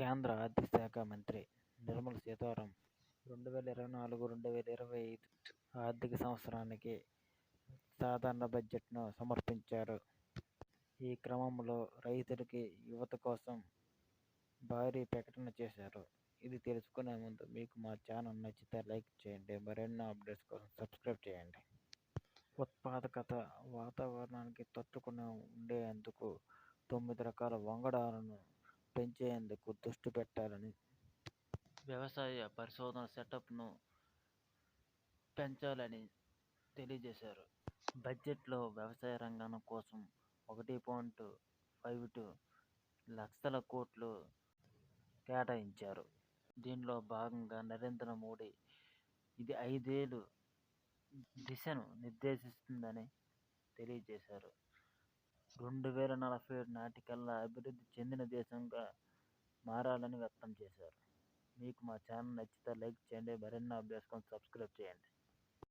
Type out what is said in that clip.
కేంద్ర ఆర్థిక శాఖ మంత్రి నిర్మలా సీతారామన్ 2024-2025 ఆర్థిక సంవత్సరానికి సాధారణ బడ్జెట్ను సమర్పించారు. ఈ క్రమంలో రైతులకి, యువత కోసం భారీ ప్రకటన చేశారు. ఇది తెలుసుకునే ముందు మీకు మా ఛానల్ నచ్చితే లైక్ చేయండి. మరెన్నో అప్డేట్స్ కోసం సబ్స్క్రైబ్ చేయండి. ఉత్పాదకత వాతావరణానికి తట్టుకుని ఉండేందుకు 9 రకాల వంగడాలను పెంచేందుకు దృష్టి పెట్టాలని, వ్యవసాయ పరిశోధన సెటప్ను పెంచాలని తెలియజేశారు. బడ్జెట్లో వ్యవసాయ రంగం కోసం 1.52 లక్షల కోట్లు కేటాయించారు. దీనిలో భాగంగా నరేంద్ర మోడీ ఇది 5 ఏళ్ల దిశను నిర్దేశిస్తుందని తెలియజేశారు. 2047 నాటికల్లా అభివృద్ధి చెందిన దేశంగా మారాలని వ్యక్తం చేశారు. మీకు మా ఛానల్ నచ్చితే లైక్ చేయండి. మరిన్ని అప్డేట్స్ కోసం సబ్స్క్రైబ్ చేయండి.